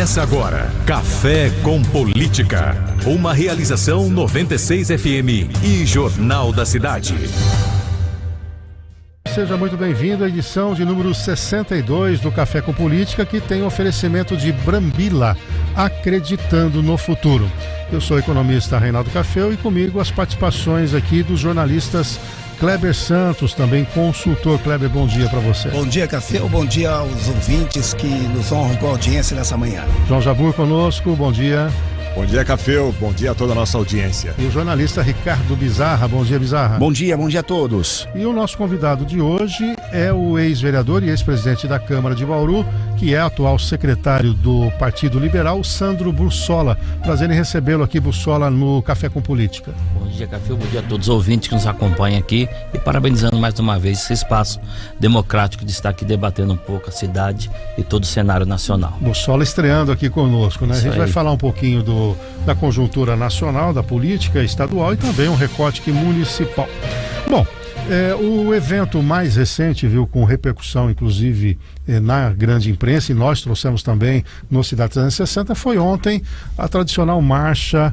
Começa agora, Café com Política. Uma realização 96 FM e Jornal da Cidade. Seja muito bem-vindo à edição de número 62 do Café com Política, que tem oferecimento de Brambila, acreditando no futuro. Eu sou o economista Reinaldo Café e comigo as participações aqui dos jornalistas Kleber Santos, também consultor. Kleber, bom dia para você. Bom dia, Café, bom dia aos ouvintes que nos honram com a audiência nessa manhã. João Jabur conosco, bom dia. Bom dia, Café, bom dia a toda a nossa audiência. E o jornalista Ricardo Bizarra, bom dia, Bizarra. Bom dia a todos. E o nosso convidado de hoje é o ex-vereador e ex-presidente da Câmara de Bauru, que é atual secretário do Partido Liberal, Sandro Bussola. Prazer em recebê-lo aqui, Bussola, no Café com Política. Bom dia, Café, bom dia a todos os ouvintes que nos acompanham aqui e parabenizando mais uma vez esse espaço democrático de estar aqui debatendo um pouco a cidade e todo o cenário nacional. Bussola estreando aqui conosco, né? A gente vai falar um pouquinho da conjuntura nacional, da política estadual e também um recorte aqui municipal. Bom, o evento mais recente, viu, com repercussão inclusive na grande imprensa, e nós trouxemos também no Cidade 360, foi ontem a tradicional marcha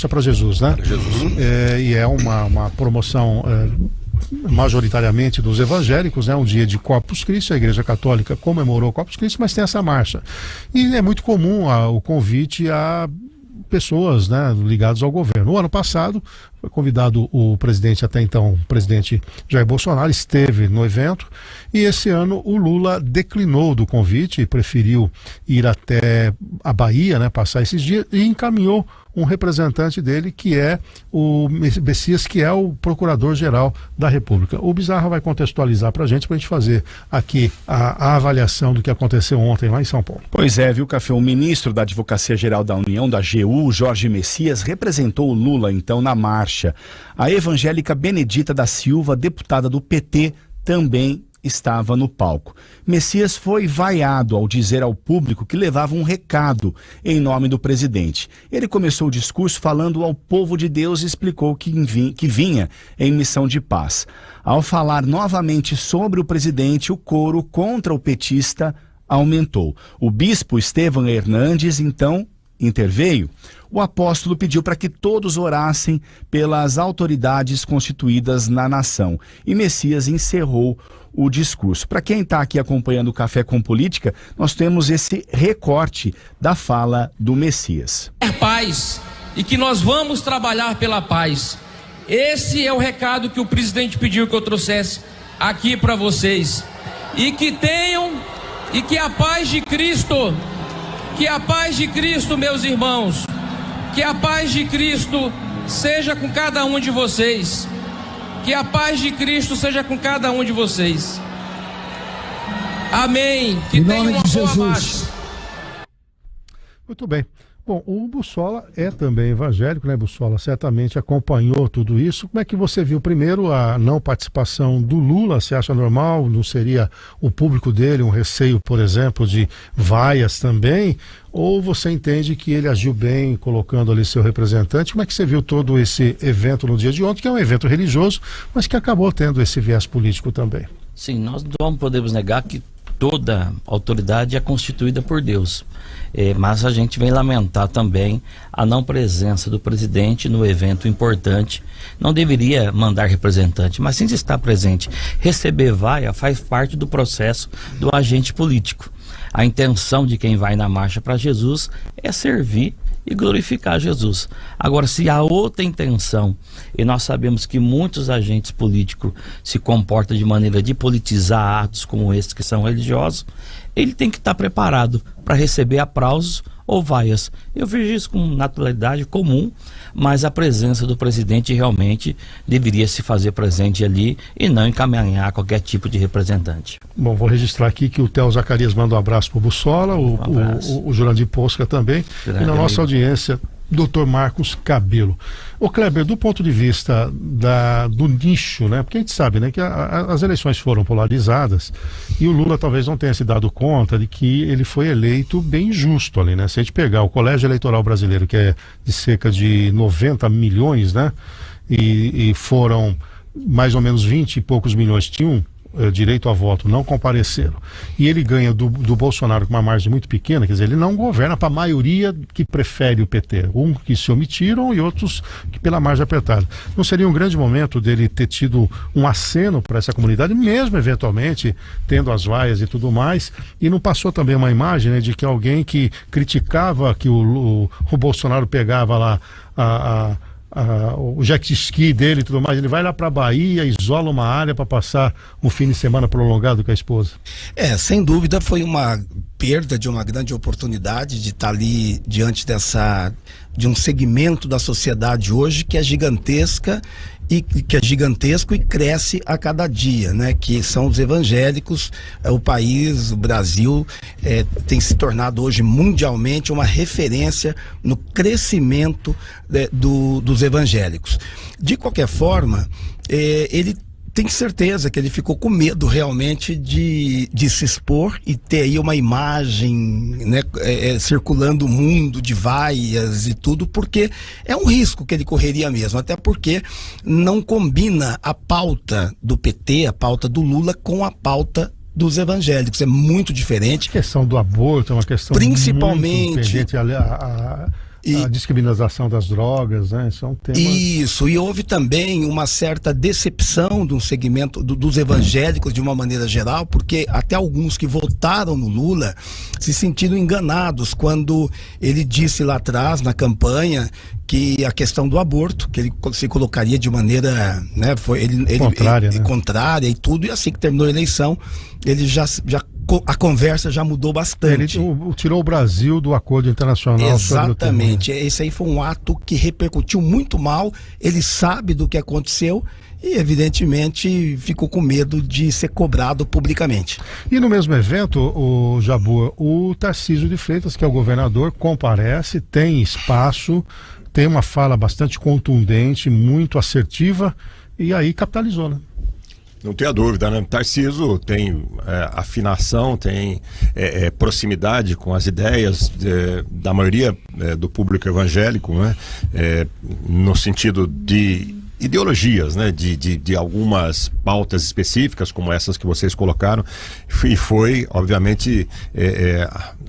para Jesus, né? Para Jesus. E é uma promoção majoritariamente dos evangélicos, né? Um dia de Corpus Christi, a Igreja Católica comemorou Corpus Christi, mas tem essa marcha. E é muito comum o convite a pessoas, né, ligadas ao governo. No ano passado, foi convidado o presidente, até então, o presidente Jair Bolsonaro, esteve no evento, e esse ano o Lula declinou do convite e preferiu ir até a Bahia, né, passar esses dias, e encaminhou um representante dele, que é o Messias, que é o Procurador-Geral da República. O Bizarra vai contextualizar para a gente fazer aqui a avaliação do que aconteceu ontem lá em São Paulo. Pois é, viu, Café? O ministro da Advocacia Geral da União, da AGU, Jorge Messias, representou o Lula, então, na marcha. A evangélica Benedita da Silva, deputada do PT, também estava no palco. Messias foi vaiado ao dizer ao público que levava um recado em nome do presidente. Ele começou o discurso falando ao povo de Deus e explicou que vinha em missão de paz. Ao falar novamente sobre o presidente, o coro contra o petista aumentou. O bispo Estevão Hernandes, então, interveio. O apóstolo pediu para que todos orassem pelas autoridades constituídas na nação. E Messias encerrou o discurso. Para quem está aqui acompanhando o Café com Política, nós temos esse recorte da fala do Messias. Paz, e que nós vamos trabalhar pela paz. Esse é o recado que o presidente pediu que eu trouxesse aqui para vocês. E que tenham, e que a paz de Cristo, meus irmãos, que a paz de Cristo seja com cada um de vocês. Que a paz de Cristo seja com cada um de vocês. Amém. Que tenham uma boa marcha. Muito bem. Bom, o Bussola é também evangélico, né, Bussola? Certamente acompanhou tudo isso. Como é que você viu, primeiro, a não participação do Lula? Você acha normal? Não seria o público dele um receio, por exemplo, de vaias também? Ou você entende que ele agiu bem colocando ali seu representante? Como é que você viu todo esse evento no dia de ontem, que é um evento religioso, mas que acabou tendo esse viés político também? Sim, nós não podemos negar que toda autoridade é constituída por Deus. Mas a gente vem lamentar também a não presença do presidente no evento importante. Não deveria mandar representante, mas sim estar presente. Receber vaia faz parte do processo do agente político. A intenção de quem vai na marcha para Jesus é servir e glorificar Jesus. Agora, se há outra intenção, e nós sabemos que muitos agentes políticos se comportam de maneira de politizar atos como esses que são religiosos, ele tem que estar preparado para receber aplausos ou vaias. Eu vejo isso com naturalidade comum, mas a presença do presidente realmente deveria se fazer presente ali e não encaminhar qualquer tipo de representante. Bom, vou registrar aqui que o Theo Zacarias manda um abraço para o Bussola, o Jurandir Posca também, e na nossa audiência, Dr. Marcos Cabelo. Ô Kleber, do ponto de vista do nicho, né? Porque a gente sabe, né, que as eleições foram polarizadas e o Lula talvez não tenha se dado conta de que ele foi eleito bem justo ali, né? Se a gente pegar o Colégio Eleitoral Brasileiro, que é de cerca de 90 milhões, né? E foram mais ou menos 20 e poucos milhões, tinham direito a voto não compareceram, e ele ganha do Bolsonaro com uma margem muito pequena, quer dizer, ele não governa para a maioria que prefere o PT, que se omitiram e outros que pela margem apertada. Não seria um grande momento dele ter tido um aceno para essa comunidade, mesmo eventualmente tendo as vaias e tudo mais, e não passou também uma imagem, né, de que alguém que criticava que o Bolsonaro pegava lá o jet ski dele e tudo mais, ele vai lá para a Bahia, isola uma área para passar um fim de semana prolongado com a esposa? Sem dúvida foi uma perda de uma grande oportunidade de estar ali diante de um segmento da sociedade hoje que é gigantesca e que é gigantesco e cresce a cada dia, né? Que são os evangélicos. O país, o Brasil, tem se tornado hoje mundialmente uma referência no crescimento dos evangélicos. De qualquer forma, ele tem certeza que ele ficou com medo realmente de se expor e ter aí uma imagem, né, circulando o mundo de vaias e tudo, porque é um risco que ele correria mesmo, até porque não combina a pauta do PT, a pauta do Lula, com a pauta dos evangélicos. É muito diferente. A questão do aborto é uma questão principalmente muito pendente, a discriminação das drogas, né? São temas... Isso, e houve também uma certa decepção de um segmento dos evangélicos de uma maneira geral, porque até alguns que votaram no Lula se sentiram enganados quando ele disse lá atrás, na campanha, que a questão do aborto, que ele se colocaria de maneira, né, contrária e tudo, e assim que terminou a eleição, ele a conversa já mudou bastante. Ele tirou o Brasil do acordo internacional. Exatamente, esse aí foi um ato que repercutiu muito mal, ele sabe do que aconteceu e evidentemente ficou com medo de ser cobrado publicamente. E no mesmo evento, o Jabur, o Tarcísio de Freitas, que é o governador, comparece, tem espaço, tem uma fala bastante contundente, muito assertiva, e aí capitalizou, né? Não tenha dúvida, né? Tarcísio tem afinação, tem proximidade com as ideias da maioria do público evangélico, né? No sentido de ideologias, né? De algumas pautas específicas, como essas que vocês colocaram, e foi, obviamente,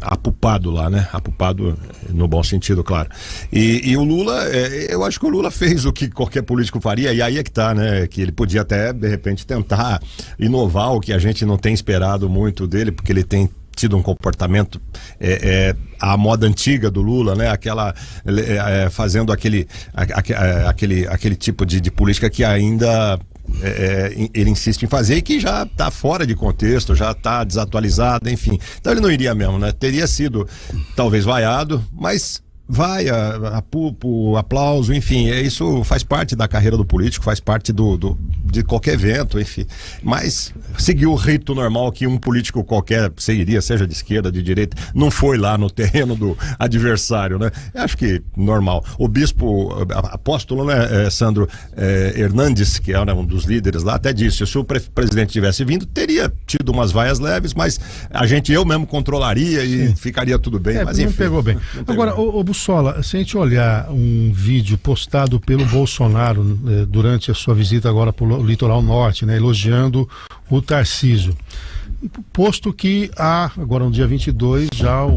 apupado lá, né? Apupado no bom sentido, claro. E o Lula, eu acho que o Lula fez o que qualquer político faria, e aí é que tá, né? Que ele podia até, de repente, tentar inovar, o que a gente não tem esperado muito dele, porque ele tem tido um comportamento à moda antiga do Lula, né? Fazendo aquele tipo de política que ainda ele insiste em fazer e que já está fora de contexto, já está desatualizado, enfim. Então ele não iria mesmo, né? Teria sido talvez vaiado, mas vai a pulpo, aplauso, enfim, isso faz parte da carreira do político, faz parte de qualquer evento, enfim, mas seguiu o rito normal que um político qualquer seguiria, seja de esquerda, de direita, não foi lá no terreno do adversário, né? Eu acho que normal. O bispo apóstolo, né, Sandro Hernandes, que era um dos líderes lá, até disse, se o presidente tivesse vindo, teria tido umas vaias leves, mas eu mesmo controlaria e sim, ficaria tudo bem, mas enfim. Não pegou bem. Agora, o Bussola, se a gente olhar um vídeo postado pelo Bolsonaro durante a sua visita agora para o litoral norte, né, elogiando o Tarcísio, posto que há, agora no dia 22, já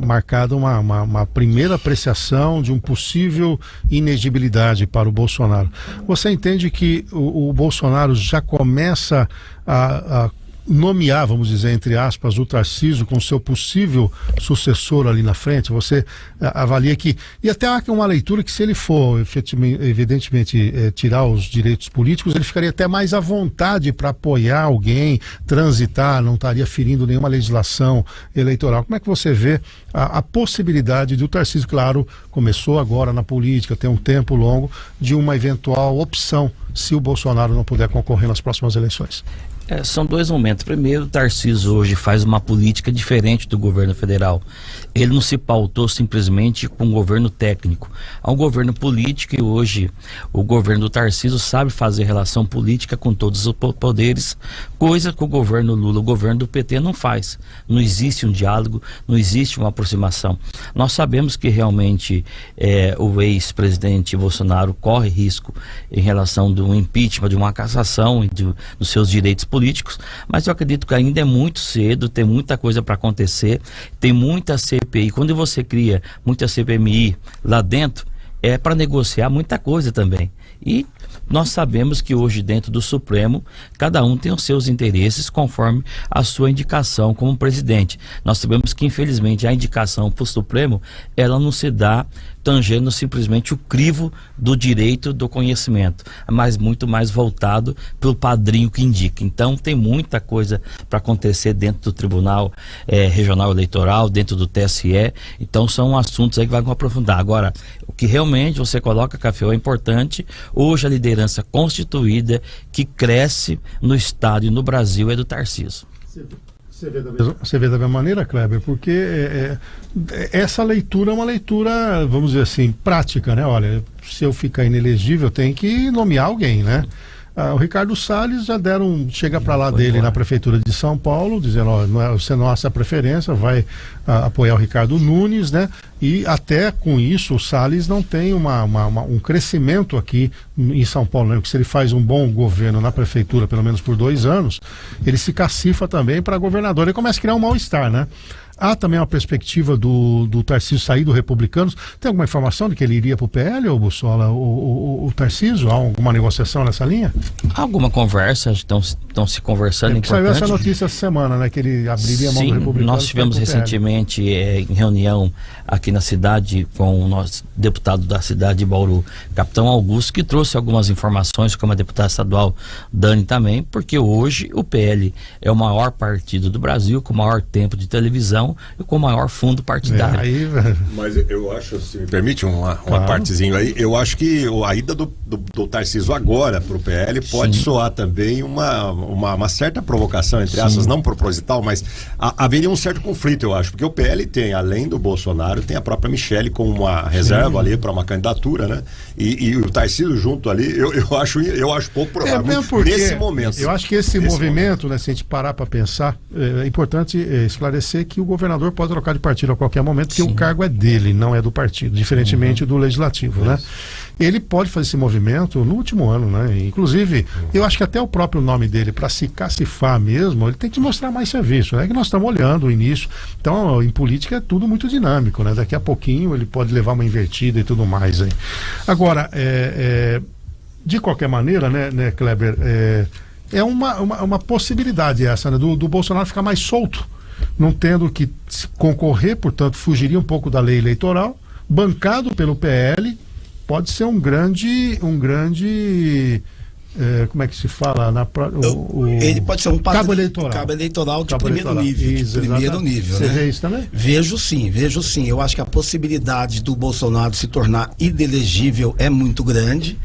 marcada uma primeira apreciação de um possível inegibilidade para o Bolsonaro. Você entende que o Bolsonaro já começa a nomear, vamos dizer, entre aspas, o Tarcísio com seu possível sucessor ali na frente? Você avalia que, e até há uma leitura que se ele for evidentemente tirar os direitos políticos, ele ficaria até mais à vontade para apoiar alguém, transitar, não estaria ferindo nenhuma legislação eleitoral. Como é que você vê a possibilidade de o Tarcísio, claro, começou agora na política, tem um tempo longo, de uma eventual opção se o Bolsonaro não puder concorrer nas próximas eleições? São dois momentos. Primeiro, o Tarcísio hoje faz uma política diferente do governo federal. Ele não se pautou simplesmente com um governo técnico. Há um governo político e hoje o governo do Tarcísio sabe fazer relação política com todos os poderes, coisa que o governo Lula, o governo do PT não faz. Não existe um diálogo, não existe uma aproximação. Nós sabemos que realmente o ex-presidente Bolsonaro corre risco em relação de um impeachment, de uma cassação e dos seus direitos políticos, mas eu acredito que ainda é muito cedo, tem muita coisa para acontecer, tem muita CPI. Quando você cria muita CPMI lá dentro, é para negociar muita coisa também. E nós sabemos que hoje dentro do Supremo, cada um tem os seus interesses conforme a sua indicação como presidente. Nós sabemos que infelizmente a indicação para o Supremo, ela não se dá tangendo simplesmente o crivo do direito do conhecimento, mas muito mais voltado pelo padrinho que indica. Então tem muita coisa para acontecer dentro do Tribunal Regional Eleitoral, dentro do TSE, então são assuntos aí que vão aprofundar. Agora, o que realmente você coloca, Café, é importante, hoje a liderança constituída que cresce no Estado e no Brasil é do Tarcísio. Você vê da mesma maneira, Kleber, porque essa leitura é uma leitura, vamos dizer assim, prática, né? Olha, se eu ficar inelegível, tem que nomear alguém, né? O Ricardo Salles já chega para lá dele na Prefeitura de São Paulo, dizendo, ó, você não é nossa preferência, vai apoiar o Ricardo Nunes, né? E até com isso o Salles não tem um crescimento aqui em São Paulo, né? Porque se ele faz um bom governo na Prefeitura, pelo menos por 2 anos, ele se cacifa também para governador, ele começa a criar um mal-estar, né? Há também uma perspectiva do Tarcísio sair do Republicanos. Tem alguma informação de que ele iria para o PL, ou Bussola, o Tarcísio? Há alguma negociação nessa linha? Há alguma conversa, estão se conversando. Saiu essa notícia essa semana, né? Que ele abriria a mão do Republicanos. Nós tivemos recentemente em reunião aqui na cidade com o nosso deputado da cidade de Bauru, Capitão Augusto, que trouxe algumas informações, como a deputada estadual Dani também, porque hoje o PL é o maior partido do Brasil, com o maior tempo de televisão e com o maior fundo partidário. Mas eu acho, se me permite uma partezinho aí, eu acho que a ida do Tarcísio agora para o PL pode soar também uma certa provocação, entre aspas, não proposital, mas haveria um certo conflito, eu acho, porque o PL tem, além do Bolsonaro, tem a própria Michele como uma reserva ali para uma candidatura, né? E o Tarcísio junto ali, eu acho pouco provável nesse momento. Eu acho que esse movimento, né, se a gente parar para pensar, é importante esclarecer que o governador pode trocar de partido a qualquer momento, porque o cargo é dele, não é do partido, diferentemente do legislativo, né? Ele pode fazer esse movimento no último ano, né? Inclusive, eu acho que até o próprio nome dele, para se cacifar mesmo, ele tem que mostrar mais serviço, né? Que nós estamos olhando o início. Então, em política é tudo muito dinâmico, né? Daqui a pouquinho ele pode levar uma invertida e tudo mais aí. Agora, de qualquer maneira, né, Kleber, é uma possibilidade essa, né? Do Bolsonaro ficar mais solto, não tendo que concorrer, portanto, fugiria um pouco da lei eleitoral, bancado pelo PL, pode ser um grande como é que se fala? Ele pode ser um cabo eleitoral. Cabo eleitoral de primeiro nível. Isso, primeiro nível. Você vê isso também? Vejo sim. Eu acho que a possibilidade do Bolsonaro se tornar inelegível é muito grande.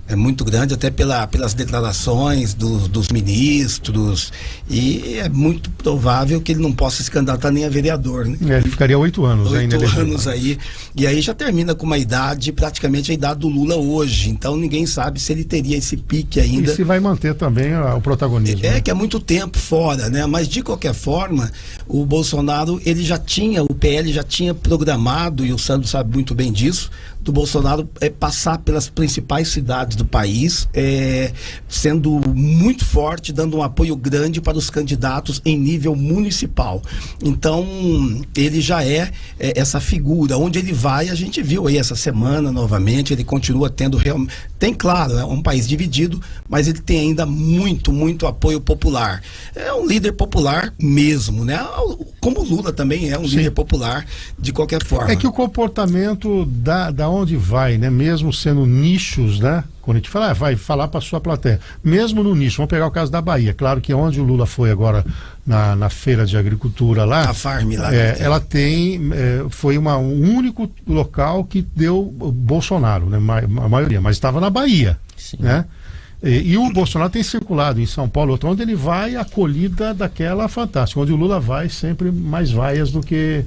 É muito grande, até pelas declarações dos ministros, e é muito provável que ele não possa se candidatar nem a vereador, né? Ele ficaria 8 anos. 8 anos aí, e aí já termina com uma idade, praticamente a idade do Lula hoje, então ninguém sabe se ele teria esse pique ainda. E se vai manter também o protagonismo. Né? Que é muito tempo fora, né? Mas de qualquer forma, o Bolsonaro, o PL já tinha programado, e o Sandro sabe muito bem disso, do Bolsonaro passar pelas principais cidades do país, sendo muito forte, dando um apoio grande para os candidatos em nível municipal. Então, ele já é essa figura. Onde ele vai, a gente viu aí essa semana novamente, ele continua tendo realmente... Tem, claro, é um país dividido, mas ele tem ainda muito, muito apoio popular. É um líder popular mesmo, né? Como o Lula também é um líder popular, de qualquer forma. É que o comportamento da onde vai, né? Mesmo sendo nichos, né? Quando a gente fala, vai falar para sua plateia, mesmo no nicho, vamos pegar o caso da Bahia, claro que onde o Lula foi agora na feira de agricultura lá, a Farm lá, ela foi um único local que deu Bolsonaro, né? A maioria, mas estava na Bahia, né? E o Bolsonaro tem circulado em São Paulo, onde ele vai acolhida daquela fantástica, onde o Lula vai sempre mais vaias do que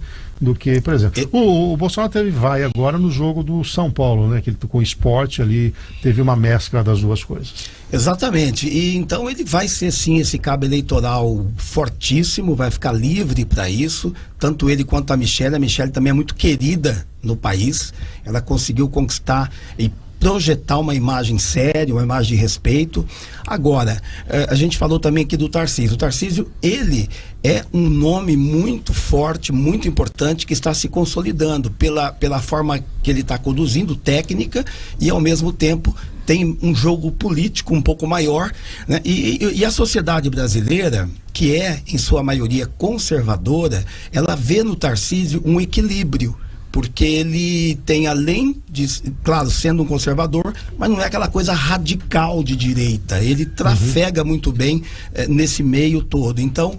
por exemplo. O Bolsonaro teve vaia agora no jogo do São Paulo, né? Que ele com o esporte ali teve uma mescla das duas coisas. Exatamente. E então ele vai ser sim esse cabo eleitoral fortíssimo, vai ficar livre para isso, tanto ele quanto a Michele. A Michele também é muito querida no país. Ela conseguiu conquistar e projetar uma imagem séria, uma imagem de respeito. Agora, a gente falou também aqui do Tarcísio. O Tarcísio, ele é um nome muito forte, muito importante, que está se consolidando pela forma que ele está conduzindo, técnica, e ao mesmo tempo tem um jogo político um pouco maior, né? E a sociedade brasileira, que é em sua maioria conservadora, ela vê no Tarcísio um equilíbrio, porque ele tem, além de, claro, sendo um conservador, mas não é aquela coisa radical de direita. Ele trafega muito bem nesse meio todo. Então,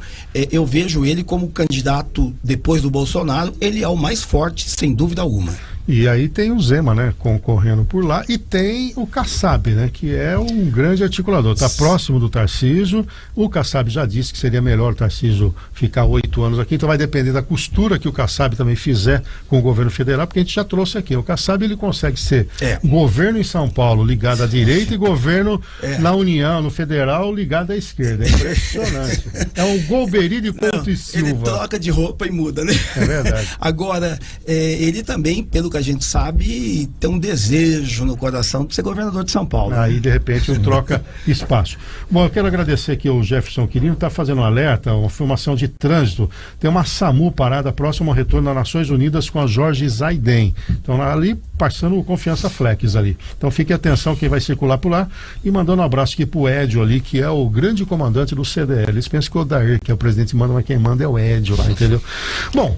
eu vejo ele como candidato, depois do Bolsonaro, ele é o mais forte, sem dúvida alguma. E aí tem o Zema, né, concorrendo por lá, e tem o Kassab, né, que é um grande articulador, está próximo do Tarcísio. O Kassab já disse que seria melhor o Tarcísio ficar 8 anos aqui, então vai depender da costura que o Kassab também fizer com o governo federal, porque a gente já trouxe aqui, o Kassab, ele consegue ser governo em São Paulo ligado à direita e governo na União, no federal, ligado à esquerda. É impressionante. É um Golbery de Couto e Silva. Ele troca de roupa e muda, né? É verdade. Agora, ele também, pelo que a gente sabe, tem um desejo no coração de ser governador de São Paulo. Aí, de repente, troca espaço. Bom, eu quero agradecer aqui o Jefferson Quirino, está fazendo um alerta, uma informação de trânsito. Tem uma SAMU parada próximo ao retorno das Nações Unidas com a Jorge Zaiden. Então, ali, passando o Confiança Flex ali. Então, fique atenção quem vai circular por lá, e mandando um abraço aqui pro Edio ali, que é o grande comandante do CDL. Eles pensam que o Odair, que é o presidente, manda, mas quem manda é o Edio lá, entendeu? Bom,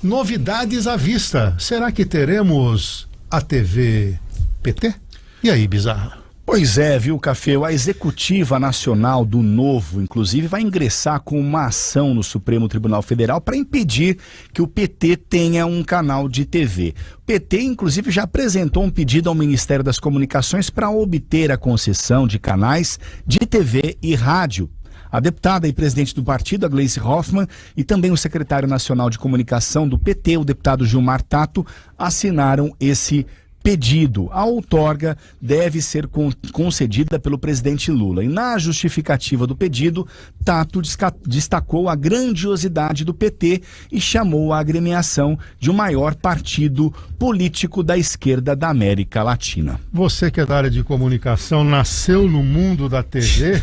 novidades à vista. Será que teremos a TV PT? E aí, Bizarra? Pois é, viu, Café? A Executiva Nacional do Novo, inclusive, vai ingressar com uma ação no Supremo Tribunal Federal para impedir que o PT tenha um canal de TV. O PT, inclusive, já apresentou um pedido ao Ministério das Comunicações para obter a concessão de canais de TV e rádio. A deputada e presidente do partido, a Gleice Hoffmann, e também o secretário nacional de comunicação do PT, o deputado Gilmar Tato, assinaram esse pedido. A outorga deve ser concedida pelo presidente Lula. E na justificativa do pedido, Tato destacou a grandiosidade do PT e chamou a agremiação de o maior partido político da esquerda da América Latina. Você que é da área de comunicação, nasceu no mundo da TV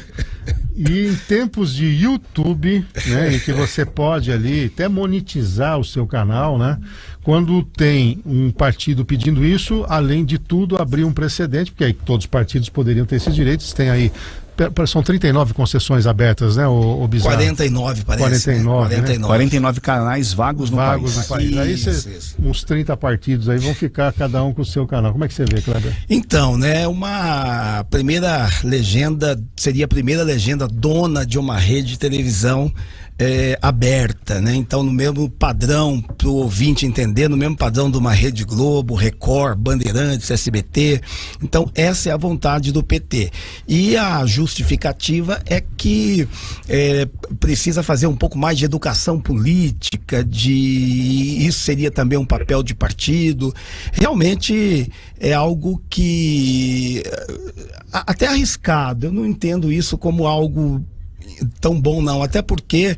e em tempos de YouTube, né, em que você pode ali até monetizar o seu canal, né? Quando tem um partido pedindo isso, além de tudo, abrir um precedente, porque aí todos os partidos poderiam ter esses direitos. Tem aí, são 39 concessões abertas, né, o Bizarro? 49, parece. 49, né? 49 canais vagos no país. Aí isso. Uns 30 partidos aí vão ficar cada um com o seu canal. Como é que você vê, Kleber? Então, né, uma primeira legenda, seria a primeira legenda dona de uma rede de televisão aberta, né? Então, no mesmo padrão, para o ouvinte entender, no mesmo padrão de uma Rede Globo, Record, Bandeirantes, SBT. Então, essa é a vontade do PT. E a justificativa é que precisa fazer um pouco mais de educação política, isso seria também um papel de partido. Realmente é algo que até arriscado. Eu não entendo isso como algo tão bom, não, até porque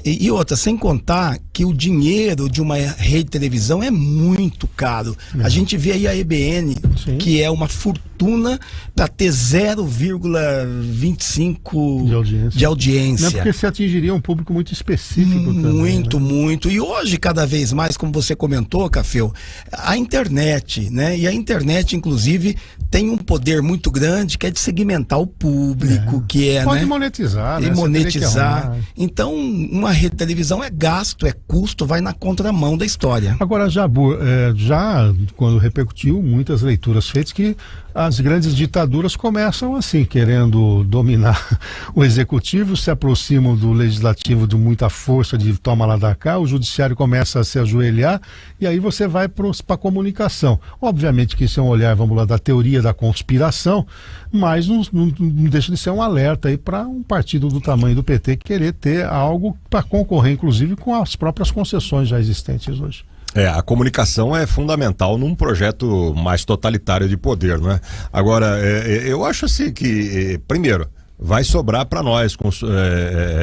e outra, sem contar que o dinheiro de uma rede de televisão é muito caro. A gente vê aí a EBN, sim, que é uma fortuna para ter 0,25 de audiência. Não é porque se atingiria um público muito específico muito, também, né? Muito. E hoje, cada vez mais, como você comentou, Cafeu, a internet, né? E a internet, inclusive, tem um poder muito grande que é de segmentar o público, pode, né? monetizar, né? E monetizar. Então, uma rede de televisão é gasto, é custo, vai na contramão da história. Agora, Jabur, já quando repercutiu, muitas leituras feitas que as grandes ditaduras começam assim, querendo dominar o executivo, se aproximam do legislativo de muita força, de toma lá da cá, o judiciário começa a se ajoelhar, e aí você vai para a comunicação. Obviamente que isso é um olhar, vamos lá, da teoria da conspiração, mas não deixa de ser um alerta aí para um partido do tamanho do PT querer ter algo para concorrer, inclusive, com as próprias concessões já existentes hoje. A comunicação é fundamental num projeto mais totalitário de poder, não é? Agora, eu acho assim que, primeiro, vai sobrar para nós,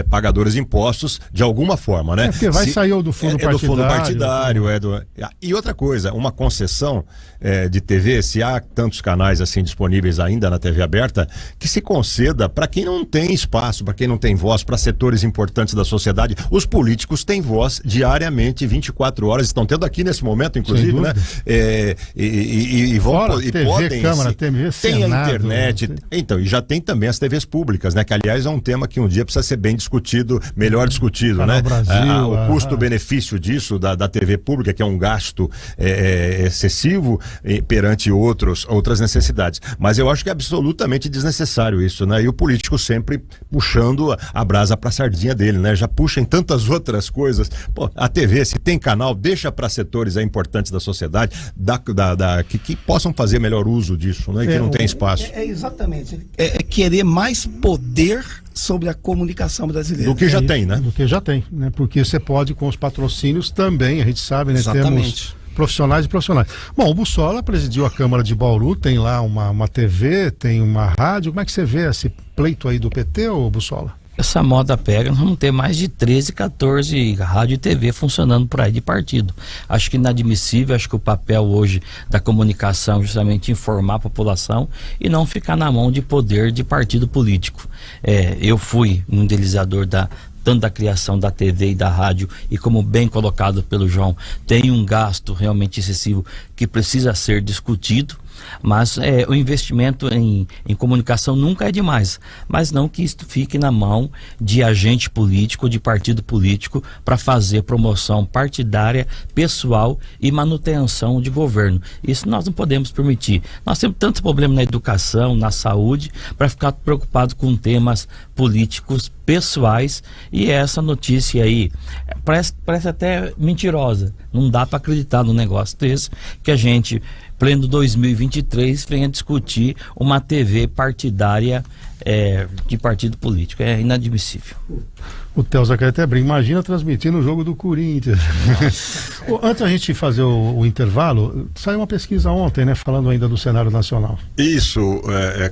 pagadores de impostos, de alguma forma, né? Porque vai sair do fundo partidário. Do fundo partidário. E outra coisa, uma concessão de TV, se há tantos canais assim disponíveis ainda na TV aberta, que se conceda para quem não tem espaço, para quem não tem voz, para setores importantes da sociedade. Os políticos têm voz diariamente, 24 horas, estão tendo aqui nesse momento, inclusive, né? Podem, Câmara, TV, tem Senado, a internet, então, e já tem também as TVs públicas, né? Que aliás é um tema que um dia precisa ser bem discutido, melhor discutido, Canal né? Brasil, o custo-benefício disso, da TV pública, que é um gasto excessivo perante outras necessidades. Mas eu acho que é absolutamente desnecessário isso, né? E o político sempre puxando a brasa pra sardinha dele, né? Já puxa em tantas outras coisas. Pô, a TV, se tem canal, deixa para setores importantes da sociedade que possam fazer melhor uso disso, né? E que não tem espaço. Exatamente. É querer mais poder sobre a comunicação brasileira. Do que já tem, né? Do que já tem, né? Porque você pode, com os patrocínios também, a gente sabe, né? Exatamente. Temos profissionais e profissionais. Bom, o Bussola presidiu a Câmara de Bauru, tem lá uma TV, tem uma rádio. Como é que você vê esse pleito aí do PT, ô Bussola? Essa moda pega, nós vamos ter mais de 13, 14 rádio e TV funcionando por aí de partido. Acho que inadmissível, acho que o papel hoje da comunicação é justamente informar a população e não ficar na mão de poder de partido político. Eu fui um idealizador tanto da criação da TV e da rádio, e como bem colocado pelo João, tem um gasto realmente excessivo que precisa ser discutido, mas o investimento em comunicação nunca é demais, mas não que isto fique na mão de agente político, de partido político, para fazer promoção partidária, pessoal e manutenção de governo. Isso nós não podemos permitir. Nós temos tantos problemas na educação, na saúde, para ficar preocupado com temas políticos pessoais, e essa notícia aí parece até mentirosa. Não dá para acreditar num negócio desse, que a gente, pleno 2023, venha discutir uma TV partidária de partido político. É inadmissível. O Telza quer até brincar, imagina transmitindo o jogo do Corinthians. Antes da gente fazer o intervalo, saiu uma pesquisa ontem, né, falando ainda do cenário nacional. Isso,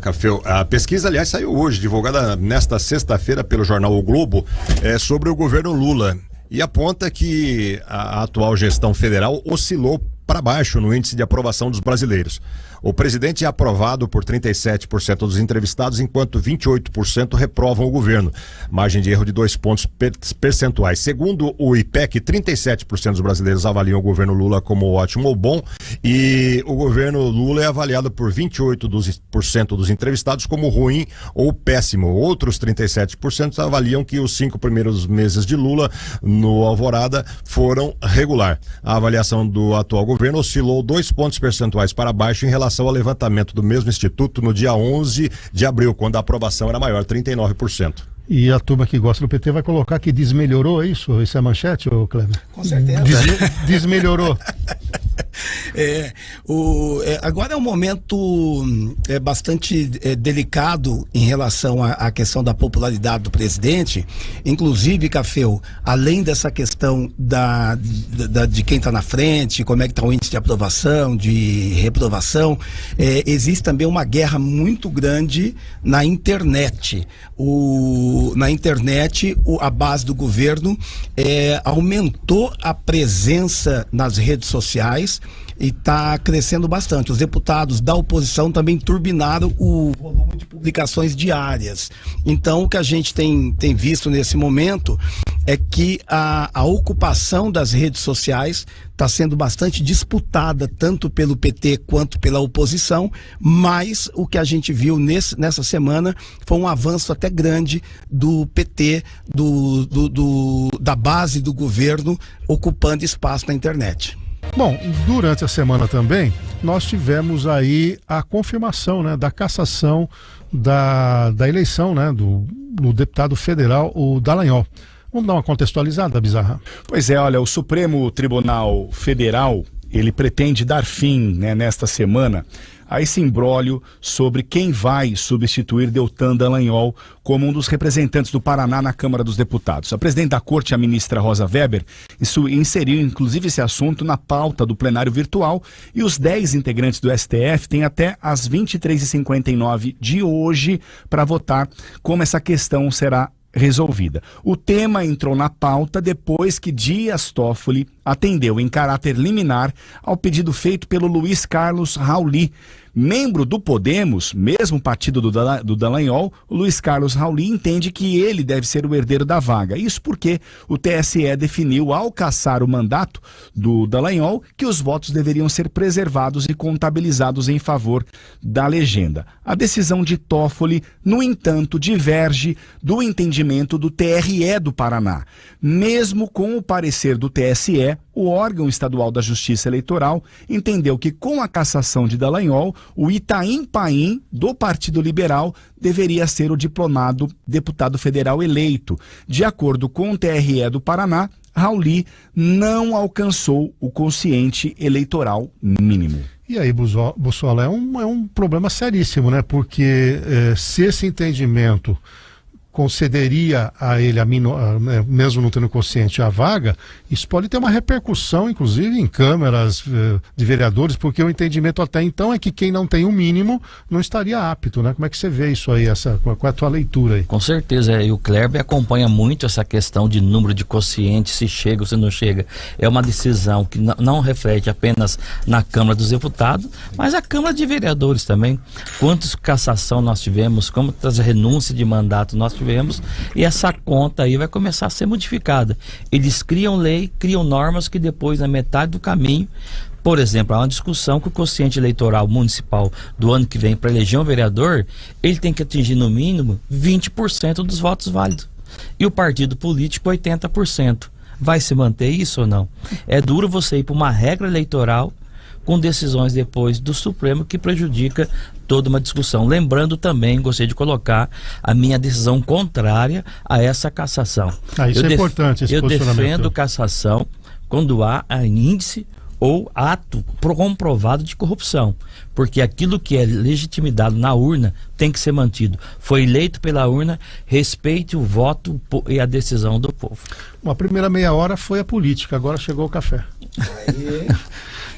Café. A pesquisa, aliás, saiu hoje, divulgada nesta sexta-feira pelo jornal O Globo, sobre o governo Lula, e aponta que a atual gestão federal oscilou para baixo no índice de aprovação dos brasileiros. O presidente é aprovado por 37% dos entrevistados, enquanto 28% reprovam o governo. Margem de erro de 2 pontos percentuais. Segundo o IPEC, 37% dos brasileiros avaliam o governo Lula como ótimo ou bom, e o governo Lula é avaliado por 28% dos entrevistados como ruim ou péssimo. Outros 37% avaliam que os 5 primeiros meses de Lula no Alvorada foram regular. A avaliação do atual governo oscilou 2 pontos percentuais para baixo em relação ao levantamento do mesmo instituto no dia 11 de abril, quando a aprovação era maior, 39%. E a turma que gosta do PT vai colocar que desmelhorou isso? Isso é manchete, ô Kleber? Com certeza. Desmelhorou. Agora é um momento bastante delicado em relação à questão da popularidade do presidente. Inclusive, Cafeu, além dessa questão de quem está na frente, como é que está o índice de aprovação, de reprovação, existe também uma guerra muito grande na internet. Na internet, a base do governo aumentou a presença nas redes sociais e está crescendo bastante. Os deputados da oposição também turbinaram o volume de publicações diárias. Então, o que a gente tem visto nesse momento é que a ocupação das redes sociais está sendo bastante disputada, tanto pelo PT quanto pela oposição, mas o que a gente viu nessa semana foi um avanço até grande do PT, da base do governo, ocupando espaço na internet. Bom, durante a semana também, nós tivemos aí a confirmação, né, da cassação da eleição, né, do deputado federal, o Dallagnol. Vamos dar uma contextualizada, Bizarra? Pois é, olha, o Supremo Tribunal Federal, ele pretende dar fim, né, nesta semana, a esse imbróglio sobre quem vai substituir Deltan Dallagnol como um dos representantes do Paraná na Câmara dos Deputados. A presidente da Corte, a ministra Rosa Weber, inseriu inclusive esse assunto na pauta do plenário virtual, e os 10 integrantes do STF têm até às 23h59 de hoje para votar como essa questão será resolvida. O tema entrou na pauta depois que Dias Toffoli atendeu em caráter liminar ao pedido feito pelo Luiz Carlos Rauli, membro do Podemos, mesmo partido do Dallagnol. O Luiz Carlos Rauli entende que ele deve ser o herdeiro da vaga. Isso porque o TSE definiu, ao cassar o mandato do Dallagnol, que os votos deveriam ser preservados e contabilizados em favor da legenda. A decisão de Toffoli, no entanto, diverge do entendimento do TRE do Paraná. Mesmo com o parecer do TSE, o órgão estadual da Justiça Eleitoral entendeu que, com a cassação de Dallagnol, o Itaim Paim, do Partido Liberal, deveria ser o diplomado deputado federal eleito. De acordo com o TRE do Paraná, Rauli não alcançou o quociente eleitoral mínimo. E aí, Bussola, é um problema seríssimo, né? Porque se esse entendimento concederia a ele, mesmo não tendo consciente, a vaga, isso pode ter uma repercussão, inclusive, em câmaras de vereadores, porque o entendimento até então é que quem não tem o mínimo não estaria apto, né? Como é que você vê isso aí, qual é a tua leitura aí? Com certeza, e o Kleber acompanha muito essa questão de número de quociente, se chega ou se não chega. É uma decisão que não reflete apenas na Câmara dos Deputados, mas a Câmara de Vereadores também. Quantas cassação nós tivemos, quantas renúncias de mandato nós tivemos, e essa conta aí vai começar a ser modificada. Eles criam lei, criam normas que depois, na metade do caminho, por exemplo, há uma discussão que o quociente eleitoral municipal do ano que vem para eleger um vereador, ele tem que atingir no mínimo 20% dos votos válidos. E o partido político 80%. Vai se manter isso ou não? É duro você ir para uma regra eleitoral com decisões depois do Supremo que prejudica toda uma discussão. Lembrando também, gostaria de colocar a minha decisão contrária a essa cassação. Isso é importante, esse posicionamento. Eu defendo cassação quando há índice ou ato comprovado de corrupção, porque aquilo que é legitimidade na urna tem que ser mantido. Foi eleito pela urna, respeite o voto e a decisão do povo. Bom, a primeira meia hora foi a política, agora chegou o café.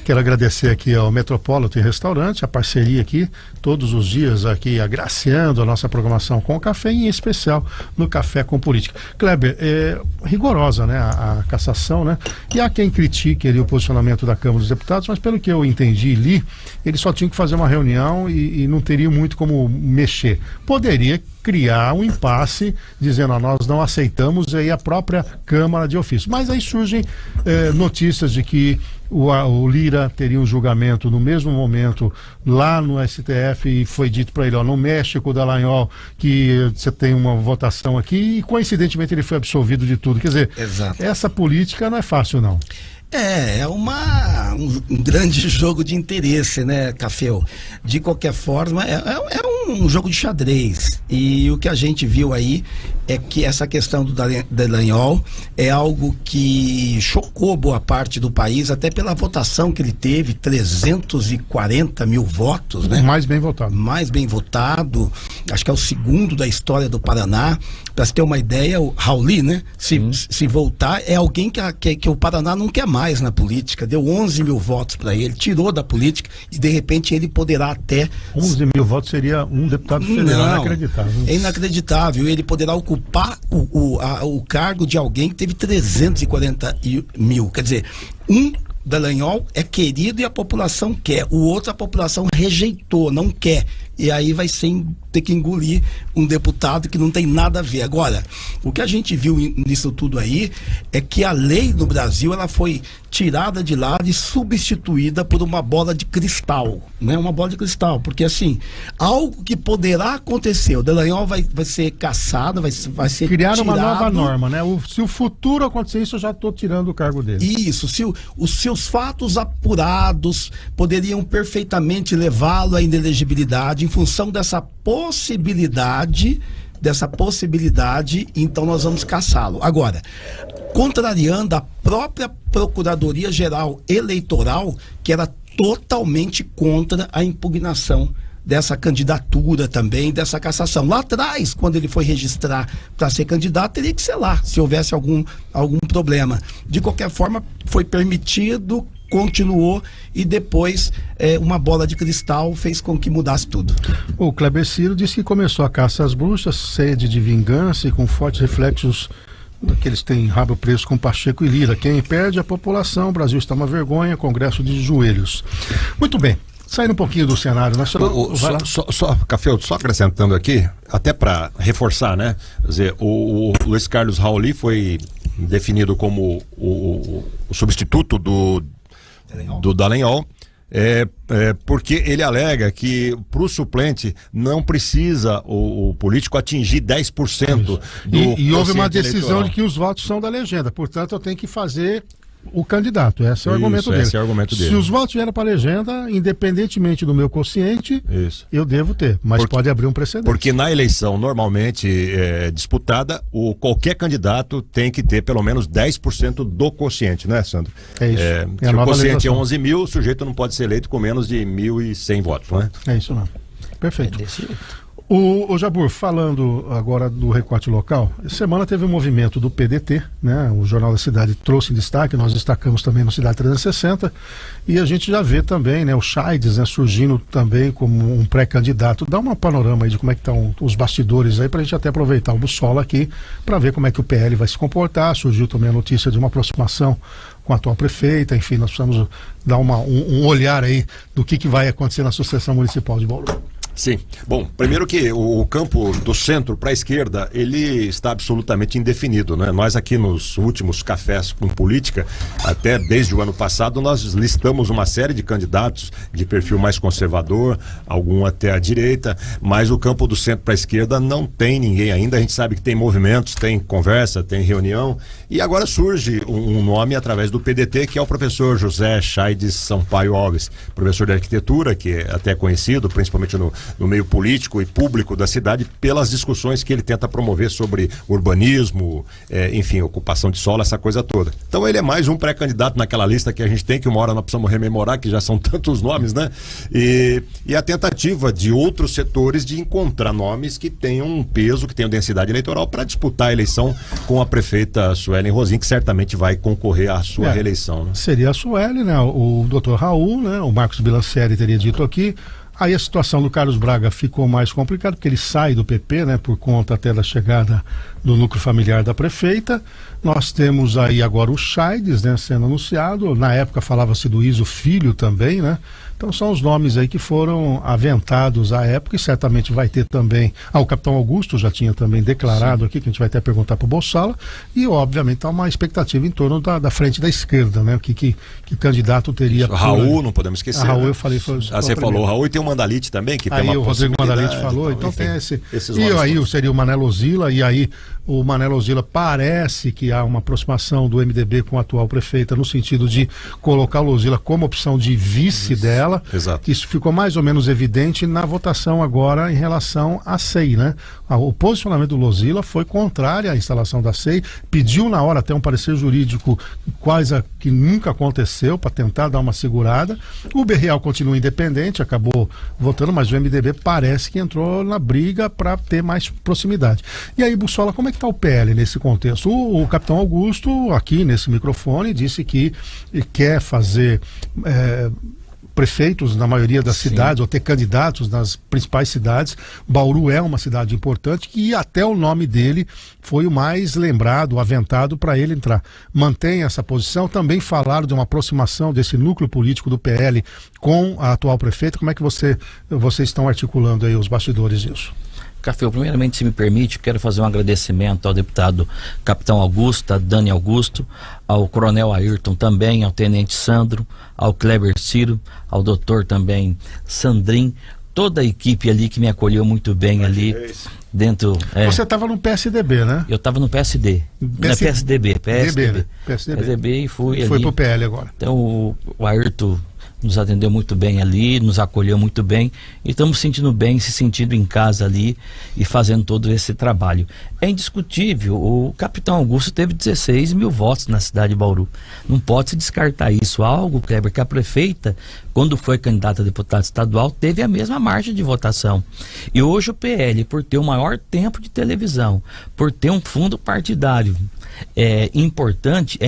Quero agradecer aqui ao Metropolitan Restaurante, a parceria aqui, todos os dias aqui agraciando a nossa programação com o café, em especial no Café com Política. Kleber, é rigorosa, né, a cassação, né? E há quem critique ali o posicionamento da Câmara dos Deputados, mas pelo que eu entendi e li, eles só tinham que fazer uma reunião e não teriam muito como mexer. Poderia criar um impasse dizendo, nós não aceitamos, e aí a própria Câmara de ofício. Mas aí surgem notícias de que o Lira teria um julgamento no mesmo momento lá no STF e foi dito para ele, não mexe com o Dallagnol, que você tem uma votação aqui, e coincidentemente ele foi absolvido de tudo. Quer dizer, exato. Essa política não é fácil, não. É um grande jogo de interesse, né, Caféu? De qualquer forma, é um jogo de xadrez. E o que a gente viu aí é que essa questão do Dallagnol é algo que chocou boa parte do país, até pela votação que ele teve, 340 mil votos, né? Mais bem votado. Mais bem votado, acho que é o segundo da história do Paraná. Para você ter uma ideia, o Rauli, né? Se voltar, é alguém que o Paraná não quer mais na política. Deu 11 mil votos para ele, tirou da política e de repente ele poderá até... 11 mil votos seria um deputado federal. Inacreditável. É inacreditável. Ele poderá ocupar o cargo de alguém que teve 340 mil. Quer dizer, Dallagnol é querido e a população quer. O outro a população rejeitou, não quer. E aí vai ter que engolir um deputado que não tem nada a ver. Agora, o que a gente viu nisso tudo aí é que a lei no Brasil, ela foi tirada de lado e substituída por uma bola de cristal, né? Uma bola de cristal, porque assim, algo que poderá acontecer, o Dallagnol vai ser cassado, vai ser criar tirado. Uma nova norma, né? Se o futuro acontecer isso, eu já estou tirando o cargo dele. Isso, se os seus fatos apurados poderiam perfeitamente levá-lo à inelegibilidade em função dessa possibilidade dessa possibilidade, então nós vamos caçá-lo. Agora, contrariando a própria Procuradoria-Geral Eleitoral, que era totalmente contra a impugnação dessa candidatura também, dessa cassação. Lá atrás, quando ele foi registrar para ser candidato, teria que ser lá, se houvesse algum problema. De qualquer forma, foi permitido, continuou e depois uma bola de cristal fez com que mudasse tudo. O Kleber Ciro disse que começou a caça às bruxas, sede de vingança e com fortes reflexos que eles têm rabo preso com Pacheco e Lira. Quem perde é a população, o Brasil está uma vergonha, Congresso de joelhos. Muito bem. Saindo um pouquinho do cenário nacional. Café, só acrescentando aqui, até para reforçar, né? Quer dizer, o Luiz Carlos Rauli foi definido como o substituto do Dallagnol, porque ele alega que para o suplente não precisa o político atingir 10% e houve uma decisão eleitoral. de que os votos são da legenda, portanto eu tenho que fazer o candidato, esse é o argumento dele. Esse é o argumento dele. Se os votos vieram para a legenda, independentemente do meu quociente, eu devo ter, mas pode abrir um precedente. Porque na eleição normalmente disputada, qualquer candidato tem que ter pelo menos 10% do quociente, não é, Sandro? É isso. Se o quociente é 11 mil, o sujeito não pode ser eleito com menos de 1.100 votos, não é? É isso não. Perfeito. O Jabur, falando agora do recorte local, essa semana teve um movimento do PDT, né? O Jornal da Cidade trouxe em destaque, nós destacamos também no Cidade 360, e a gente já vê também, né, o Chaides, né, surgindo também como um pré-candidato. Dá uma panorama aí de como é que estão os bastidores aí, pra gente até aproveitar o Bussola aqui, para ver como é que o PL vai se comportar. Surgiu também a notícia de uma aproximação com a atual prefeita, enfim, nós precisamos dar um olhar aí do que vai acontecer na Associação Municipal de Bauru. Sim. Bom, primeiro que o campo do centro para a esquerda, ele está absolutamente indefinido, né? Nós aqui nos últimos cafés com política, até desde o ano passado, nós listamos uma série de candidatos de perfil mais conservador, algum até à direita, mas o campo do centro para a esquerda não tem ninguém ainda. A gente sabe que tem movimentos, tem conversa, tem reunião, e agora surge um nome através do PDT, que é o professor José Chaides Sampaio Alves, professor de arquitetura, que é até conhecido, principalmente no meio político e público da cidade, pelas discussões que ele tenta promover sobre urbanismo, enfim, ocupação de solo, essa coisa toda. Então ele é mais um pré-candidato naquela lista que a gente tem, que uma hora nós precisamos rememorar, que já são tantos nomes, né? E a tentativa de outros setores de encontrar nomes que tenham um peso, que tenham densidade eleitoral para disputar a eleição com a prefeita Suelen Rosim, que certamente vai concorrer à sua reeleição, né? Seria a Suelen, né? O doutor Raul, né? O Marcos Bilancieri teria dito aqui. Aí a situação do Carlos Braga ficou mais complicada, porque ele sai do PP, né, por conta até da chegada do núcleo familiar da prefeita. Nós temos aí agora o Chaides, né, sendo anunciado. Na época falava-se do Iso Filho também, né? Então são os nomes aí que foram aventados à época, e certamente vai ter também. O Capitão Augusto já tinha também declarado aqui, que a gente vai até perguntar para o Bossala, e obviamente há uma expectativa em torno da frente da esquerda, né? Que candidato teria. Raul, não podemos esquecer. Raul, eu falei. Você falou Raul, e tem o Mandalite também, que aí tem uma o Rodrigo Mandalite falou, então enfim, tem esse. E aí seria o Manelo Zila, e aí o Manelo Zila parece que há uma aproximação do MDB com a atual prefeita, no sentido de colocar o Lozila como opção de vice dela. Exato. Isso ficou mais ou menos evidente na votação agora em relação à SEI, né? O posicionamento do Lozila foi contrário à instalação da SEI, pediu na hora até um parecer jurídico, coisa que nunca aconteceu, para tentar dar uma segurada. O Berreal continua independente, acabou votando, mas o MDB parece que entrou na briga para ter mais proximidade. E aí, Bussola, como é que está o PL nesse contexto? O Capitão Augusto, aqui nesse microfone, disse que quer fazer prefeitos na maioria das cidades, ou ter candidatos nas principais cidades. Bauru é uma cidade importante, e até o nome dele foi o mais lembrado, aventado para ele entrar. Mantém essa posição. Também falaram de uma aproximação desse núcleo político do PL com a atual prefeita. Como é que vocês estão articulando aí os bastidores disso? Café, primeiramente, se me permite, quero fazer um agradecimento ao deputado Capitão Augusto, a Dani Augusto, ao Coronel Ayrton também, ao Tenente Sandro, ao Kleber Ciro, ao doutor também Sandrin, toda a equipe ali que me acolheu muito bem ali dentro. Você estava no PSDB, né? Eu estava no PSD. PSDB e fui ali. pro PL agora. Então o Ayrton nos atendeu muito bem ali, nos acolheu muito bem, e estamos sentindo bem, se sentindo em casa ali e fazendo todo esse trabalho. É indiscutível, o capitão Augusto teve 16 mil votos na cidade de Bauru. Não pode se descartar isso. Algo, Kleber, que a prefeita, quando foi candidata a deputada estadual, teve a mesma margem de votação. E hoje o PL, por ter o maior tempo de televisão, por ter um fundo partidário importante,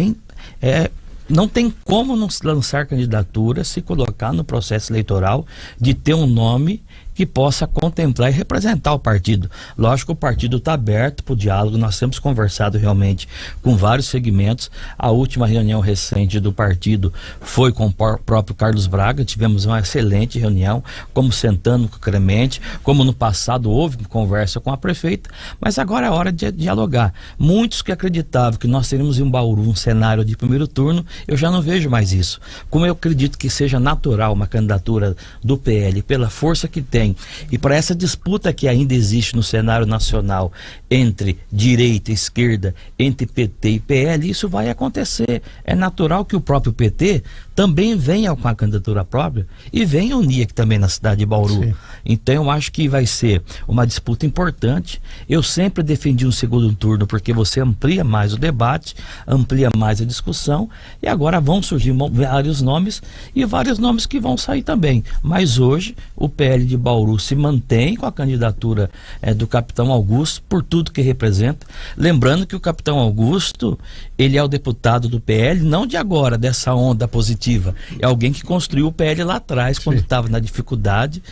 não tem como não lançar candidatura, se colocar no processo eleitoral, de ter um nome que possa contemplar e representar o partido. Lógico, o partido está aberto para o diálogo, nós temos conversado realmente com vários segmentos. A última reunião recente do partido foi com o próprio Carlos Braga, tivemos uma excelente reunião, como sentando com o Clemente, como no passado houve conversa com a prefeita, mas agora é hora de dialogar. Muitos que acreditavam que nós teríamos em Bauru um cenário de primeiro turno, eu já não vejo mais isso. Como eu acredito que seja natural uma candidatura do PL, pela força que tem, e para essa disputa que ainda existe no cenário nacional entre direita e esquerda, entre PT e PL, isso vai acontecer. É natural que o próprio PT também venha com a candidatura própria e venha unir aqui também na cidade de Bauru. Sim. Então eu acho que vai ser uma disputa importante. Eu sempre defendi um segundo turno porque você amplia mais o debate, amplia mais a discussão, e agora vão surgir vários nomes e vários nomes que vão sair também. Mas hoje o PL de Bauru se mantém com a candidatura do capitão Augusto por tudo que representa. Lembrando que o capitão Augusto, ele é o deputado do PL, não de agora, dessa onda positiva. É alguém que construiu o PL lá atrás, quando estava na dificuldade,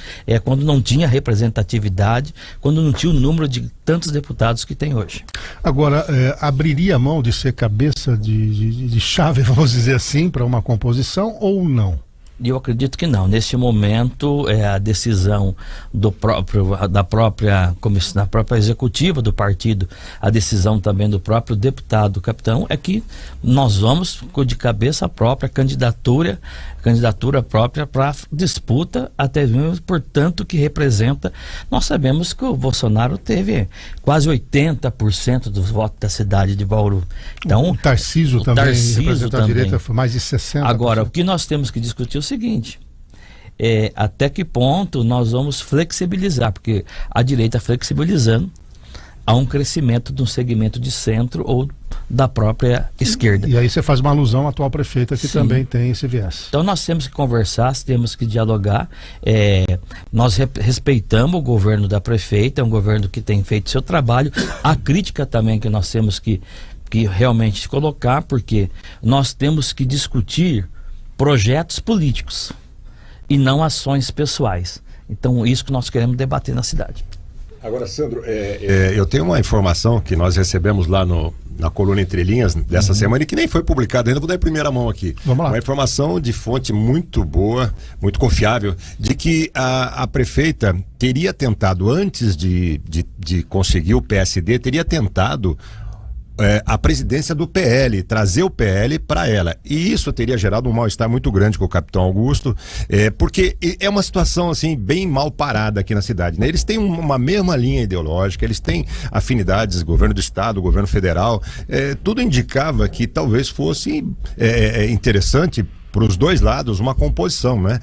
quando não tinha representatividade, quando não tinha o número de tantos deputados que tem hoje. Agora, abriria mão de ser cabeça de chave, vamos dizer assim, para uma composição ou não? Eu acredito que não. Neste momento, a decisão da própria executiva do partido, a decisão também do próprio deputado capitão, é que nós vamos de cabeça própria, candidatura própria para disputa, até mesmo por tanto que representa. Nós sabemos que o Bolsonaro teve quase 80% dos votos da cidade de Bauru. Então, o Tarcísio também representa a direita, foi mais de 60%. Agora, o que nós temos que discutir é o seguinte: até que ponto nós vamos flexibilizar, porque a direita flexibilizando, há um crescimento de um segmento de centro ou da própria esquerda. E aí você faz uma alusão à atual prefeita que também tem esse viés. Então nós temos que conversar, temos que dialogar. Nós respeitamos o governo da prefeita, é um governo que tem feito seu trabalho. A crítica também que nós temos que realmente colocar, porque nós temos que discutir projetos políticos e não ações pessoais. Então isso que nós queremos debater na cidade. Agora, Sandro, eu tenho uma informação que nós recebemos lá na coluna Entre Linhas dessa semana e que nem foi publicada ainda, vou dar em primeira mão aqui. Vamos lá. Uma informação de fonte muito boa, muito confiável, de que a prefeita teria tentado, antes de conseguir o PSD, teria tentado a presidência do PL, trazer o PL para ela, e isso teria gerado um mal-estar muito grande com o capitão Augusto, porque é uma situação assim bem mal parada aqui na cidade, né? Eles têm uma mesma linha ideológica, eles têm afinidades, governo do estado, governo federal, tudo indicava que talvez fosse interessante para os dois lados uma composição, né?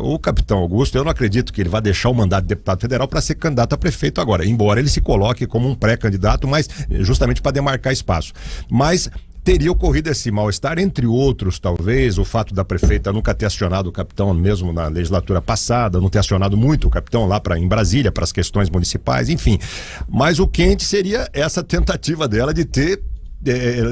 O capitão Augusto, eu não acredito que ele vá deixar o mandato de deputado federal para ser candidato a prefeito agora, embora ele se coloque como um pré-candidato, mas justamente para demarcar espaço. Mas teria ocorrido esse mal-estar, entre outros, talvez, o fato da prefeita nunca ter acionado o capitão mesmo na legislatura passada, não ter acionado muito o capitão lá em Brasília, para as questões municipais, enfim. Mas o quente seria essa tentativa dela de ter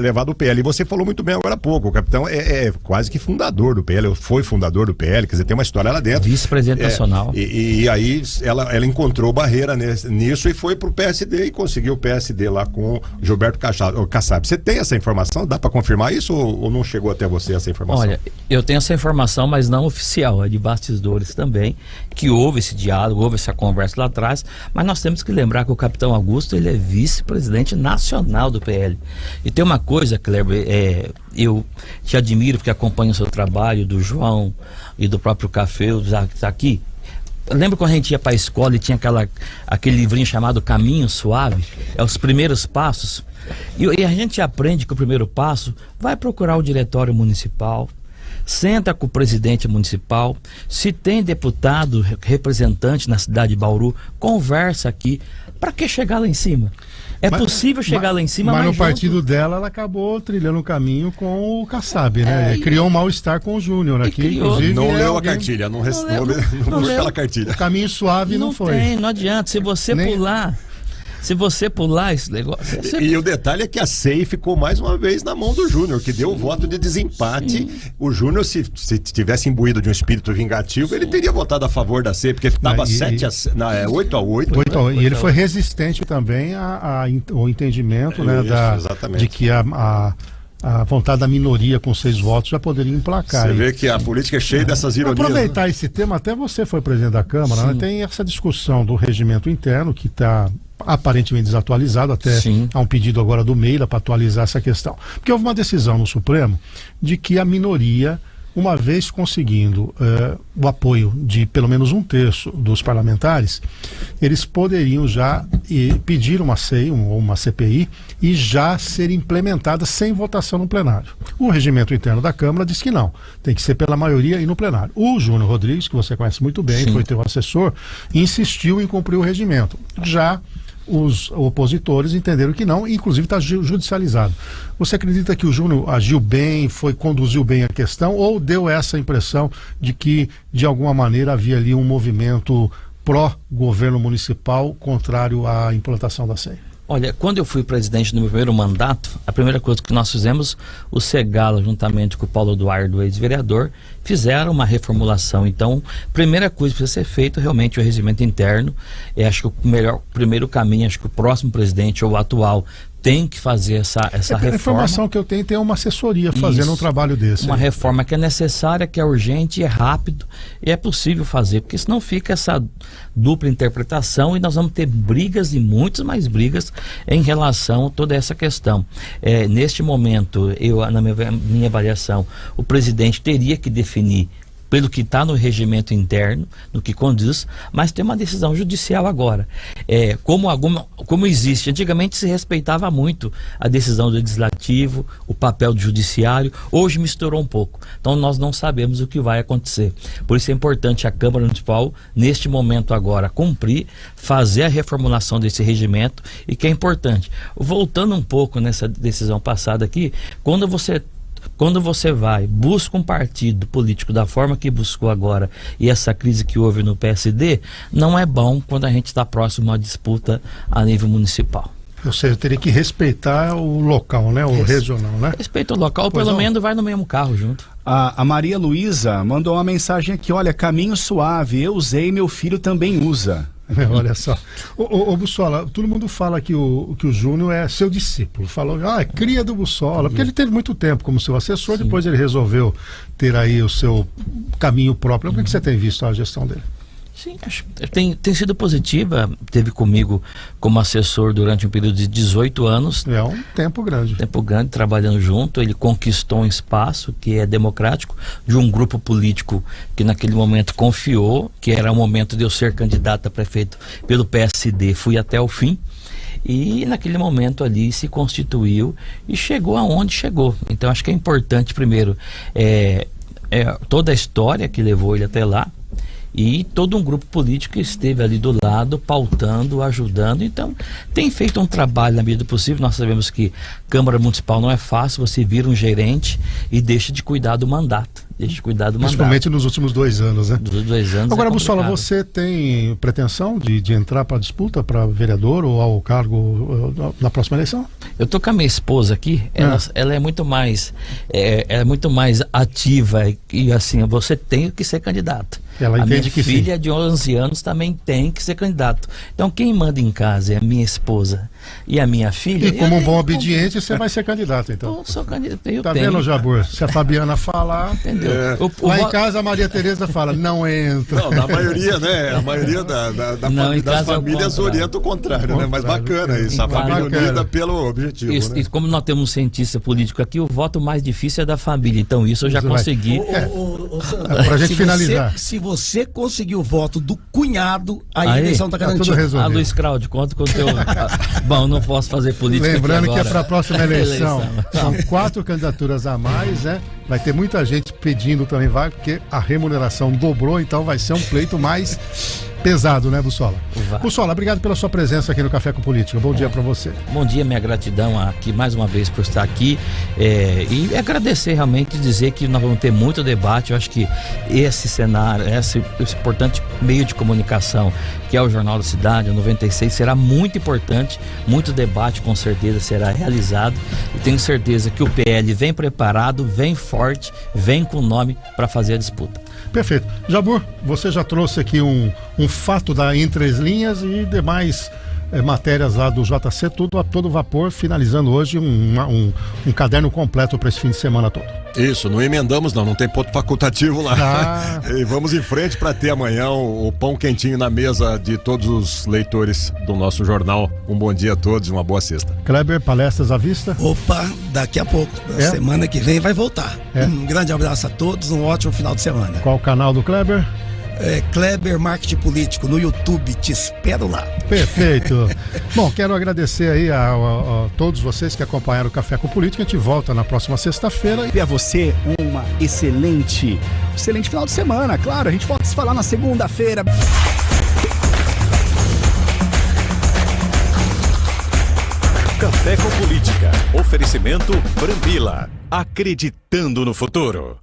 levado o PL. E você falou muito bem agora há pouco, o capitão é quase que fundador do PL, foi fundador do PL, quer dizer, tem uma história lá dentro. Vice-presidente nacional. E aí ela encontrou barreira nisso e foi pro PSD e conseguiu o PSD lá com o Gilberto Kassab. Você tem essa informação? Dá para confirmar isso ou não chegou até você essa informação? Olha, eu tenho essa informação, mas não oficial, é de bastidores também, que houve esse diálogo, houve essa conversa lá atrás, mas nós temos que lembrar que o capitão Augusto, ele é vice-presidente nacional do PL. E tem uma coisa, Kleber, eu te admiro porque acompanho o seu trabalho, do João e do próprio Café, aqui. Lembra quando a gente ia para a escola e tinha aquele livrinho chamado Caminho Suave? Os primeiros passos. E a gente aprende que o primeiro passo vai procurar o diretório municipal, senta com o presidente municipal, se tem deputado, representante na cidade de Bauru, conversa aqui. Para que chegar lá em cima? É possível chegar lá em cima, mas no junto... partido dela, ela acabou trilhando um caminho com o Kassab, né? Criou um mal-estar com o Júnior aqui, inclusive. Não leu a cartilha, não leu pela cartilha. O caminho suave não foi. Não adianta, se você pular esse negócio... E o detalhe é que a SEI ficou mais uma vez na mão do Júnior, que deu o voto de desempate. Sim. O Júnior, se tivesse imbuído de um espírito vingativo, ele teria votado a favor da SEI, porque estava 8-8. E ele foi resistente também ao entendimento, né, de que a vontade da minoria com 6 votos já poderia emplacar. Você vê que a política é cheia dessas ironias. Aproveitar esse tema, até você foi presidente da Câmara, né? Tem essa discussão do regimento interno que está aparentemente desatualizado, até há um pedido agora do Meira para atualizar essa questão. Porque houve uma decisão no Supremo de que a minoria, uma vez conseguindo o apoio de pelo menos 1/3 dos parlamentares, eles poderiam já pedir uma SEI ou uma CPI e já ser implementada sem votação no plenário. O regimento interno da Câmara diz que não, tem que ser pela maioria e no plenário. O Júnior Rodrigues, que você conhece muito bem, foi teu assessor, insistiu em cumprir o regimento. Já os opositores entenderam que não, e inclusive está judicializado. Você acredita que o Júnior agiu bem, conduziu bem a questão, ou deu essa impressão de que, de alguma maneira, havia ali um movimento pró-governo municipal contrário à implantação da SEI? Olha, quando eu fui presidente no meu primeiro mandato, a primeira coisa que nós fizemos, o Segala, juntamente com o Paulo Eduardo, ex-vereador, fizeram uma reformulação. Então, primeira coisa que precisa ser feita realmente é o regimento interno. Acho que o primeiro caminho, acho que o próximo presidente ou o atual tem que fazer essa reforma. A informação que eu tenho tem uma assessoria fazendo um trabalho desse. Uma reforma que é necessária, que é urgente, é rápido e é possível fazer, porque senão fica essa dupla interpretação e nós vamos ter brigas e muitas mais brigas em relação a toda essa questão. Neste momento, na minha avaliação, o presidente teria que definir pelo que está no regimento interno, no que condiz, mas tem uma decisão judicial agora. Como existe, antigamente se respeitava muito a decisão do legislativo, o papel do judiciário, hoje misturou um pouco. Então nós não sabemos o que vai acontecer. Por isso é importante a Câmara Municipal, neste momento agora, cumprir, fazer a reformulação desse regimento, e que é importante. Voltando um pouco nessa decisão passada aqui, quando você busca um partido político da forma que buscou agora, e essa crise que houve no PSD, não é bom quando a gente está próximo a uma disputa a nível municipal. Ou seja, teria que respeitar o local, né? O regional, né? Respeita o local, pelo menos vai no mesmo carro junto. A Maria Luísa mandou uma mensagem aqui: olha, caminho suave, eu usei, meu filho também usa. Olha só. Ô Bussola, todo mundo fala que o Júnior é seu discípulo. Falou, é cria do Bussola, porque ele teve muito tempo como seu assessor. Sim. Depois ele resolveu ter aí o seu caminho próprio. O que você tem visto a gestão dele? Sim, tem sido positiva. Teve comigo como assessor durante um período de 18 anos. É um tempo grande. Trabalhando junto. Ele conquistou um espaço que é democrático, de um grupo político que naquele momento confiou, que era o momento de eu ser candidato a prefeito pelo PSD. Fui até o fim. E naquele momento ali se constituiu e chegou aonde chegou. Então acho que é importante, primeiro, toda a história que levou ele até lá, e todo um grupo político que esteve ali do lado, pautando, ajudando. Então, tem feito um trabalho na medida do possível. Nós sabemos que Câmara Municipal não é fácil, você vira um gerente e deixa de cuidar do mandato. Principalmente nos últimos 2 anos, né? Nos 2 anos. Agora, Bussola, você tem pretensão de entrar para a disputa, para vereador ou ao cargo na próxima eleição? Eu tô com a minha esposa aqui, ela é muito mais ativa e assim, você tem que ser candidato. Ela entende que sim. A minha filha de 11 anos também tem que ser candidato. Então quem manda em casa é a minha esposa e a minha filha. E como um bom obediente, você vai ser candidato, então. Eu sou candidato, tá vendo, Jabor? Se a Fabiana falar, entendeu? Lá em casa a Maria Tereza fala, não entra. Não, na maioria, né? A maioria das famílias orienta o contrário, né? Mas bacana isso, a família unida pelo objetivo, isso, né? E como nós temos um cientista político aqui, o voto mais difícil é da família. Então isso eu já consegui. Pra gente finalizar. Se você conseguir o voto do cunhado, a eleição está garantida. Tá tudo resolvido. Luiz Cláudio, conta com o teu... Bom, não posso fazer política. Lembrando aqui que é agora. para a próxima eleição. São 4 candidaturas a mais, né? Vai ter muita gente pedindo também vaga, porque a remuneração dobrou, então vai ser um pleito mais pesado, né, Bussola? Bussola, obrigado pela sua presença aqui no Café com Política. Bom dia para você. Bom dia, minha gratidão aqui mais uma vez por estar aqui e agradecer realmente, dizer que nós vamos ter muito debate. Eu acho que esse cenário, esse importante meio de comunicação que é o Jornal da Cidade, o 96, será muito importante, muito debate com certeza será realizado e tenho certeza que o PL vem preparado, vem forte, vem com nome para fazer a disputa. Perfeito. Jabur, você já trouxe aqui um fato da Entre as Linhas e demais matérias lá do JC, tudo a todo vapor, finalizando hoje um caderno completo para esse fim de semana todo. Isso, não emendamos não tem ponto facultativo lá. E vamos em frente para ter amanhã o pão quentinho na mesa de todos os leitores do nosso jornal. Um bom dia a todos e uma boa sexta. Kleber, palestras à vista? Opa, daqui a pouco, semana que vem vai voltar. Um grande abraço a todos, um ótimo final de semana. Qual o canal do Kleber? Kleber Marketing Político no YouTube, te espero lá. Perfeito. Bom, quero agradecer aí a todos vocês que acompanharam o Café com Política. A gente volta na próxima sexta-feira. E a você uma excelente final de semana, claro. A gente volta a se falar na segunda-feira. Café com Política. Oferecimento Brambila. Acreditando no futuro.